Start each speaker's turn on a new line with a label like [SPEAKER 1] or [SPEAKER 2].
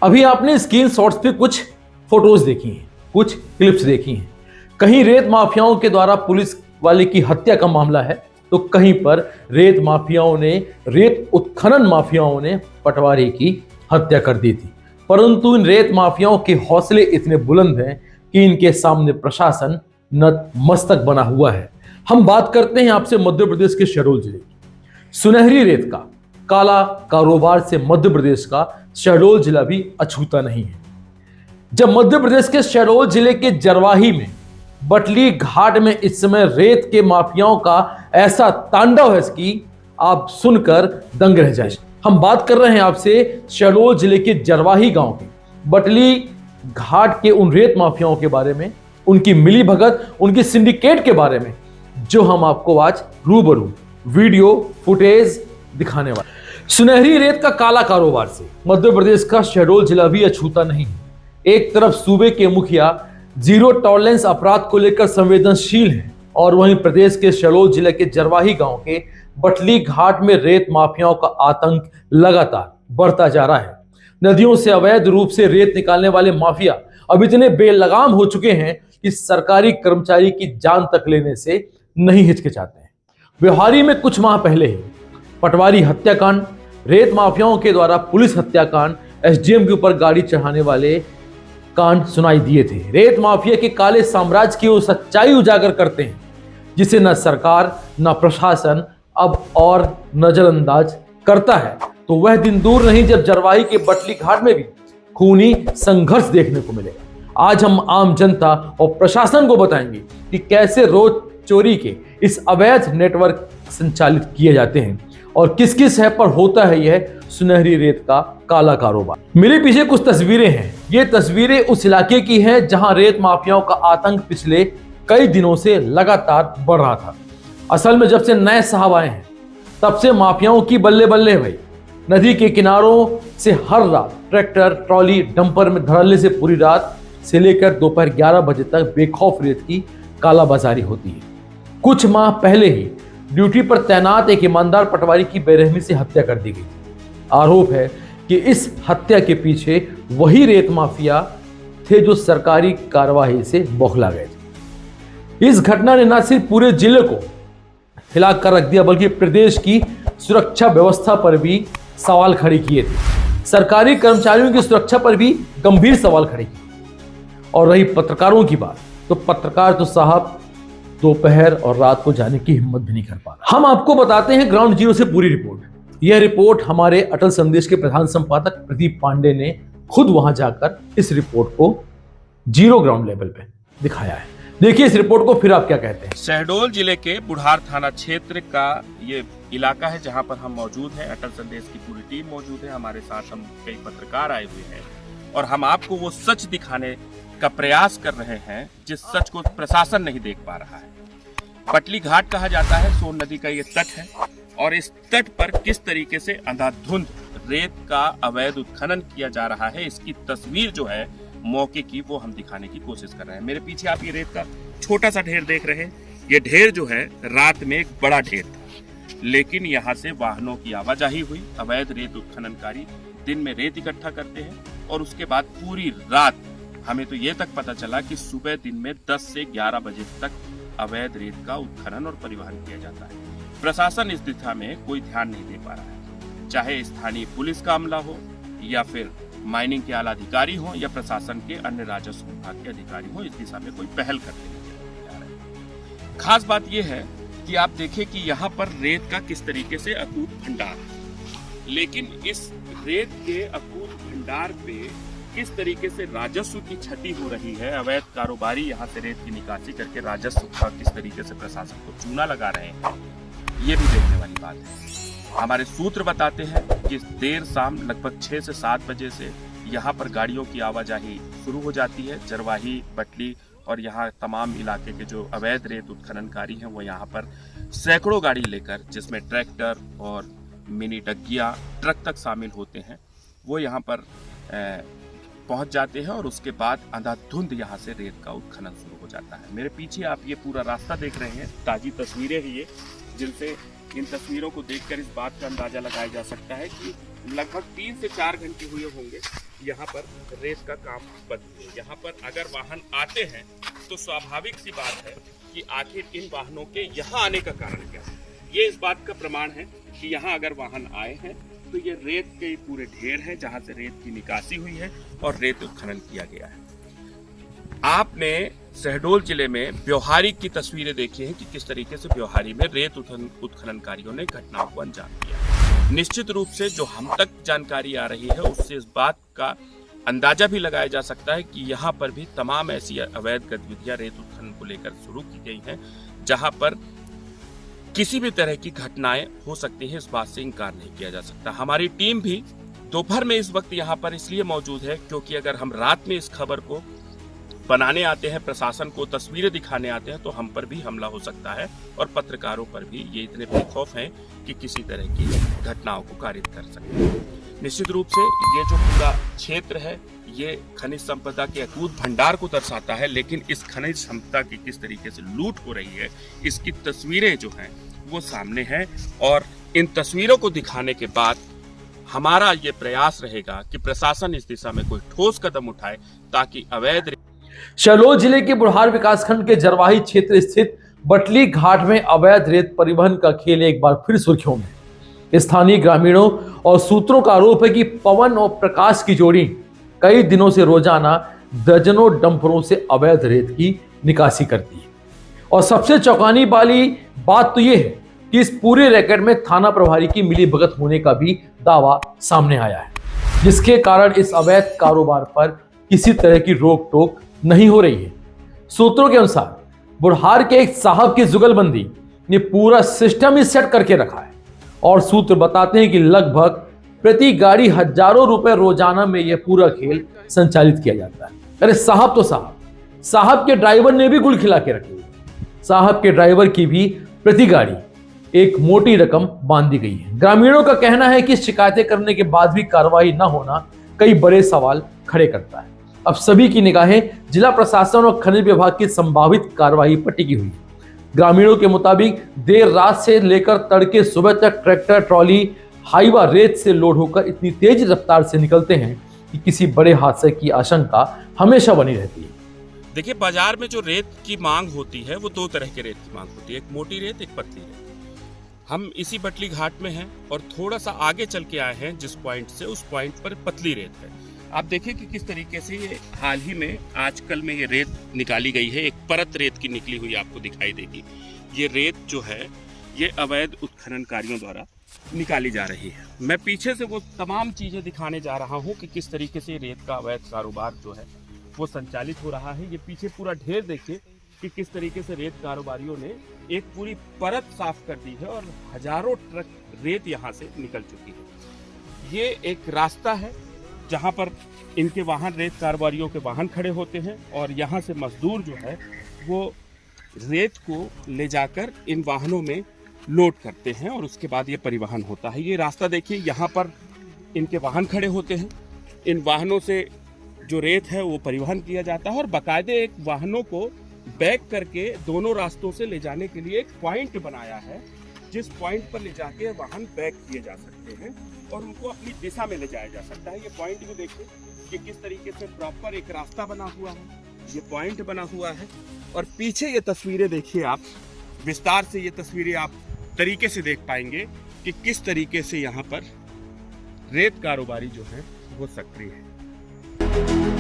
[SPEAKER 1] अभी आपने screen shots पे कुछ फोटोज देखी हैं, कुछ क्लिप्स देखी हैं। कहीं रेत माफियाओं के द्वारा पुलिस वाले की हत्या का मामला है, तो कहीं पर रेत उत्खनन माफियाओं ने पटवारी की हत्या कर दी थी। परंतु इन रेत माफियाओं के हौसले इतने बुलंद हैं कि इनके सामने प्रशासन नतमस्तक बना हुआ है। हम बात करते हैं आपसे मध्य प्रदेश के शहडोल जिले की। सुनहरी रेत का काला कारोबार से मध्य प्रदेश का शहडोल जिला भी अछूता नहीं है। जब मध्य प्रदेश के शहडोल जिले के जरवाही में बटली घाट में इस समय रेत के माफियाओं का ऐसा तांडव है कि आप सुनकर दंग रह जाए। हम बात कर रहे हैं आपसे शहडोल जिले के जरवाही गांव के बटली घाट के उन रेत माफियाओं के बारे में, उनकी मिलीभगत, उनकी सिंडिकेट के बारे में, जो हम आपको आज रूबरू वीडियो फुटेज दिखाने वाले। सुनहरी रेत का काला कारोबार से मध्य प्रदेश का शहडोल जिला भी अछूता नहीं है। एक तरफ सूबे के मुखिया जीरो टॉलरेंस अपराध को लेकर संवेदनशील हैं, और वहीं प्रदेश के शहडोल जिले के जरवाही गांव के बटली घाट में रेत माफियाओं का आतंक लगातार बढ़ता जा रहा है। नदियों से अवैध रूप से रेत निकालने वाले माफिया अब इतने बेलगाम हो चुके हैं कि सरकारी कर्मचारी की जान तक लेने से नहीं हिचकिचाते हैं। व्यवहारी में कुछ माह पहले ही पटवारी हत्याकांड, रेत माफियाओं के द्वारा पुलिस हत्याकांड, एसडीएम के ऊपर गाड़ी चढ़ाने वाले कांड सुनाई दिए थे। रेत माफिया के काले साम्राज्य की वो सच्चाई उजागर करते हैं जिसे न सरकार न प्रशासन अब और नजरअंदाज करता है। तो वह दिन दूर नहीं जब जरवाही के बटली घाट में भी खूनी संघर्ष देखने को मिलेगा। आज हम आम जनता और प्रशासन को बताएंगे कि कैसे रोज चोरी के इस अवैध नेटवर्क संचालित किए जाते हैं और किस किस है पर होता है यह सुनहरी रेत का काला कारोबार। मेरे पीछे कुछ तस्वीरें हैं। ये तस्वीरें उस इलाके की हैं जहां रेत माफियाओं का आतंक पिछले कई दिनों से लगातार बढ़ रहा था। असल में जब से नए साहब आए हैं तब से माफियाओं की बल्ले बल्ले भाई। नदी के किनारों से हर रात ट्रैक्टर, ट्रॉली, डंपर में धड़ल्ले से पूरी रात से लेकर दोपहर 11 बजे तक बेखौफ रेत की कालाबाजारी होती है। कुछ माह पहले ही ड्यूटी पर तैनात एक ईमानदार पटवारी की बेरहमी से हत्या कर दी गई। आरोप है कि इस हत्या के पीछे वही रेत माफिया थे जो सरकारी कार्रवाई से बौखला गए थे। इस घटना ने न सिर्फ पूरे जिले को हिला कर रख दिया बल्कि प्रदेश की सुरक्षा व्यवस्था पर भी सवाल खड़े किए थे। सरकारी कर्मचारियों की सुरक्षा पर भी गंभीर सवाल खड़े किए। और रही पत्रकारों की बात, तो पत्रकार तो साहब दोपहर और रात को जाने की हिम्मत भी नहीं कर पा रहा। हम आपको बताते हैं ग्राउंड जीरो से पूरी रिपोर्ट। यह रिपोर्ट हमारे अटल संदेश के प्रधान संपादक प्रदीप पांडे ने खुद वहां जाकर इस रिपोर्ट को जीरो ग्राउंड लेवल पे दिखाया है। देखिए इस रिपोर्ट को, फिर आप क्या कहते हैं।
[SPEAKER 2] शहडोल जिले के बुढ़ार थाना क्षेत्र का ये इलाका है जहां पर हम मौजूद हैं। अटल संदेश की पूरी टीम मौजूद है, हमारे साथ हम कई पत्रकार आए हुए हैं और हम आपको वो सच दिखाने का प्रयास कर रहे हैं जिस सच को प्रशासन नहीं देख पा रहा है। बटली घाट कहा जाता है, सोन नदी का ये तट है और इस तट पर किस तरीके से अंधाधुंध रेत का अवैध उत्खनन किया जा रहा है, इसकी तस्वीर जो है मौके की वो हम दिखाने की कोशिश कर रहे हैं। मेरे पीछे आप ये रेत का छोटा सा ढेर देख रहे हैं। ये ढेर जो है रात में एक बड़ा ढेर था, लेकिन यहाँ से वाहनों की आवाजाही हुई। अवैध रेत उत्खननकारी दिन में रेत इकट्ठा करते हैं और उसके बाद पूरी रात, हमें तो ये तक पता चला कि सुबह दिन में 10 से 11 बजे तक अवैध रेत का उत्खनन और परिवहन किया जाता है। प्रशासन इस दिशा में कोई ध्यान नहीं दे पा रहा है, चाहे स्थानीय पुलिस का अमला हो या फिर माइनिंग के आला अधिकारी हो या प्रशासन के अन्य राजस्व विभाग के अधिकारी हो, इस दिशा में कोई पहल करते नहीं जा रहे। खास बात यह है कि आप देखें कि यहाँ पर रेत का किस तरीके से अकूत भंडार है, लेकिन इस रेत के अकूत भंडार पे किस तरीके से राजस्व की क्षति हो रही है। अवैध कारोबारी यहाँ से रेत की निकासी करके राजस्व का किस तरीके से प्रशासन को चूना लगा रहे हैं, ये भी देखने वाली बात है। हमारे सूत्र बताते हैं कि देर शाम लगभग 6 से 7 बजे से यहाँ पर गाड़ियों की आवाजाही शुरू हो जाती है। जरवाही, बटली और यहाँ तमाम इलाके के जो अवैध रेत उत्खननकारी हैं वो यहाँ पर सैकड़ों गाड़ी लेकर, जिसमें ट्रैक्टर और मिनी डग्गिया ट्रक तक शामिल होते हैं, वो यहाँ पर पहुँच जाते हैं और उसके बाद अंधाधुंध यहाँ से रेत का उत्खनन शुरू हो जाता है। मेरे पीछे आप ये पूरा रास्ता देख रहे हैं, ताज़ी तस्वीरें हैं ये, जिनसे इन तस्वीरों को देखकर इस बात का अंदाजा लगाया जा सकता है कि लगभग 3 से 4 घंटे हुए होंगे यहाँ पर रेत का काम बंद हुए। यहाँ पर अगर वाहन आते हैं तो स्वाभाविक सी बात है कि आखिर इन वाहनों के यहाँ आने का कारण क्या है। ये इस बात का प्रमाण है कि यहाँ अगर वाहन आए हैं तो ये रेत के पूरे ढेर है जहाँ से रेत की निकासी हुई है और रेत उत्खनन किया गया है। आपने शहडोल जिले में ब्योहारी की तस्वीरें देखी हैं कि किस तरीके से ब्योहारी में रेत उत्खननकारियों ने घटनाओं को अंजाम दिया। निश्चित रूप से जो हम तक जानकारी आ रही है उससे इस बात का अंदाजा भी लगाया जा सकता है कि यहाँ पर भी तमाम ऐसी अवैध गतिविधियां रेत उत्खनन को लेकर शुरू की गई हैं जहां पर किसी भी तरह की घटनाएं हो सकती हैं, इस बात से इनकार नहीं किया जा सकता। हमारी टीम भी दोपहर में इस वक्त यहाँ पर इसलिए मौजूद है क्योंकि अगर हम रात में इस खबर को बनाने आते हैं, प्रशासन को तस्वीरें दिखाने आते हैं तो हम पर भी हमला हो सकता है और पत्रकारों पर भी ये इतने बेखौफ हैं कि किसी तरह की घटनाओं को कारित कर सकते हैं। निश्चित रूप से ये जो पूरा क्षेत्र है ये खनिज संपदा के अकूत भंडार को दर्शाता है, लेकिन इस खनिज संपदा की किस तरीके से लूट हो रही है इसकी तस्वीरें जो हैं वो सामने हैं और इन तस्वीरों को दिखाने के बाद हमारा ये प्रयास रहेगा कि प्रशासन इस दिशा में कोई ठोस कदम उठाए ताकि अवैध।
[SPEAKER 1] शहडोल जिले के बुढ़ार विकासखंड के जरवाही क्षेत्र स्थित बटली घाट में अवैध रेत परिवहन का खेल एक बार फिर सुर्खियों में। स्थानीय ग्रामीणों और सूत्रों का आरोप है कि पवन और प्रकाश की जोड़ी कई दिनों से रोजाना दर्जनों डंपरों से अवैध रेत की निकासी करती है। और सबसे चौंकाने वाली बात तो यह है कि इस पूरे रैकेट में थाना प्रभारी की मिलीभगत होने का भी दावा सामने आया है, जिसके कारण इस अवैध कारोबार पर किसी तरह की रोक टोक नहीं हो रही है। सूत्रों के अनुसार बुढ़ार के एक साहब की जुगलबंदी ने पूरा सिस्टम ही सेट करके रखा है और सूत्र बताते हैं कि लगभग प्रति गाड़ी हजारों रुपए रोजाना में यह पूरा खेल संचालित किया जाता है। अरे साहब तो साहब के ड्राइवर ने भी गुल खिला के रखी हुई। साहब के ड्राइवर की भी प्रति गाड़ी एक मोटी रकम बांध दी गई है। ग्रामीणों का कहना है कि शिकायतें करने के बाद भी कार्रवाई न होना कई बड़े सवाल खड़े करता है। अब सभी की निगाहें जिला प्रशासन और खनिज विभाग की संभावित कार्रवाई पर टिकी हुई है। ग्रामीणों के मुताबिक देर रात से लेकर तड़के सुबह तक ट्रैक्टर ट्रॉली हाईवा रेत से लोड होकर इतनी तेज रफ्तार से निकलते हैं कि किसी बड़े हादसे की आशंका हमेशा बनी रहती है।
[SPEAKER 2] देखिए, बाजार में जो रेत की मांग होती है वो दो तरह के रेत की मांग होती है, एक मोटी रेत, एक पतली रेत। हम इसी बटली घाट में हैं और थोड़ा सा आगे चल के आए हैं जिस पॉइंट से, उस पॉइंट पर पतली रेत है। आप देखिए कि किस तरीके से ये हाल ही में आजकल में ये रेत निकाली गई है, एक परत रेत की निकली हुई आपको दिखाई देगी। ये रेत जो है ये अवैध उत्खननकारियों द्वारा निकाली जा रही है। मैं पीछे से वो तमाम चीजें दिखाने जा रहा हूँ कि किस तरीके से रेत का अवैध कारोबार जो है वो संचालित हो रहा है। ये पीछे पूरा ढेर देखिए कि किस तरीके से रेत कारोबारियों ने एक पूरी परत साफ कर दी है और हजारों ट्रक रेत यहाँ से निकल चुकी है। ये एक रास्ता है जहाँ पर इनके वाहन, रेत कारोबारियों के वाहन खड़े होते हैं और यहाँ से मजदूर जो है वो रेत को ले जाकर इन वाहनों में लोड करते हैं और उसके बाद ये परिवहन होता है। ये रास्ता देखिए, यहाँ पर इनके वाहन खड़े होते हैं, इन वाहनों से जो रेत है वो परिवहन किया जाता है और बाकायदे एक वाहनों को बैक करके दोनों रास्तों से ले जाने के लिए एक पॉइंट बनाया है, जिस पॉइंट पर ले जाके वाहन बैक किए जा सकते हैं और उनको अपनी दिशा में ले जाया जा सकता है। ये पॉइंट भी देखिए कि किस तरीके से प्रॉपर एक रास्ता बना हुआ है, ये पॉइंट बना हुआ है और पीछे ये तस्वीरें देखिए आप, विस्तार से ये तस्वीरें आप तरीके से देख पाएंगे कि किस तरीके से यहाँ पर रेत कारोबारी जो है वो सक्रिय है।